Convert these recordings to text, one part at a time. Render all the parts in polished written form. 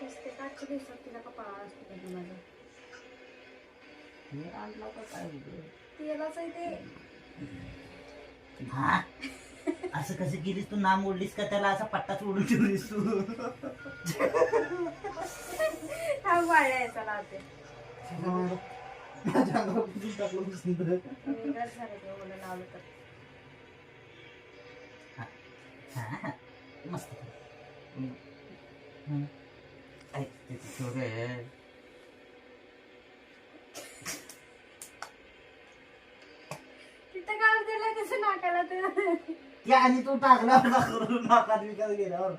असते काढच्या दिवसात तिला कपाळा असतो कधी माझं आणला का काय तेलाच आहे ते हा असं कसं केलीस तू नाम ओढलीस का त्याला असा पट्टाच ओढून ठेवलीस तू थांब वाढल्या याचा लावते माझ्या अंगावर किती टाकलं दुसरीकडे. वेगळंच झालं ते ओलं लावलं तर हा, मस्त ऐक त्याची छोटे तिथं काय दिलं कसं नाकाला ते आणि तू टाकला नाकात विकास गेल्यावर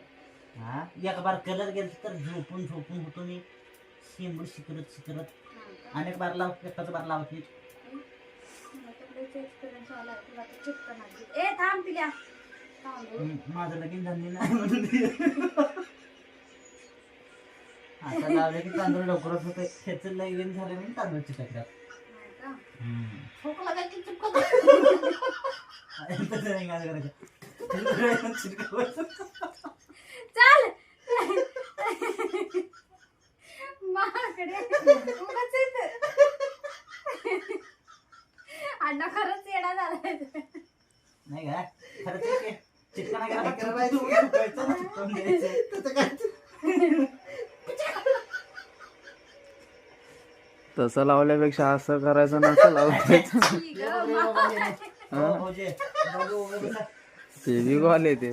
हा एक बार कलर गेला तर झोपून झोपून होतो मी शेंबूड शिकरत शिकरत अनेक बार लाव एकाच बार लावत मी ए थांब पिल्या माझं लगीन झाली नाही म्हणून आता लावले की तांदूळ लवकरच होते ह्याचं लगीन झालं नाही तांदूळ चिटकतात खोकला काय की चिपकत चाल माकडे उगाच येतं. अण्णा खरंच येडा झालाय नाही का खरंच चिटका नाही करायचं तसं लावल्यापेक्षा असं करायचं नसं लावायचं ते बी क्वाले ते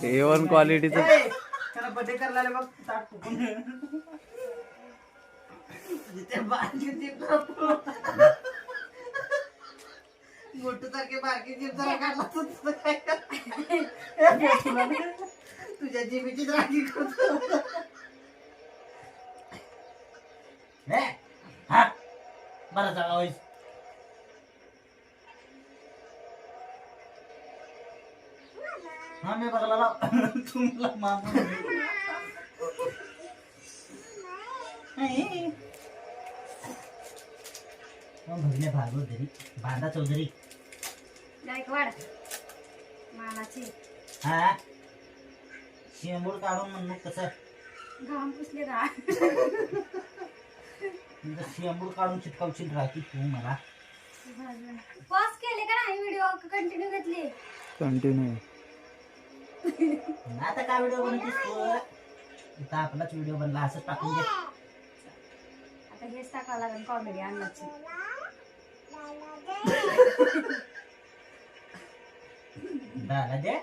A1 क्वालिटीचं त्याला बर्थडे करायला बघ ताट फुकून मोठं सारखे बारकी जीभ जरा काढला तुझ्या जीबीची राखी करतो हा बरं जागा होईस हा मी बघला तुम्हाला मामा भगने भागवत बांधा चौधरी गायकवाड मानाची हा शेंबूड काढून म्हणून कसं घाम पुसले रा शेंबूड काढून चिटकावशील राहती तू मला पॉज केले का नाही व्हिडिओ कंटिन्यू घेतली कंटिन्यू आता काय व्हिडिओ बनवतीस तू इथं आपलाच व्हिडिओ बनला असंच टाकून घे आता हेच टाकावं लागेल कॉमेडी अन्नाची दादा दे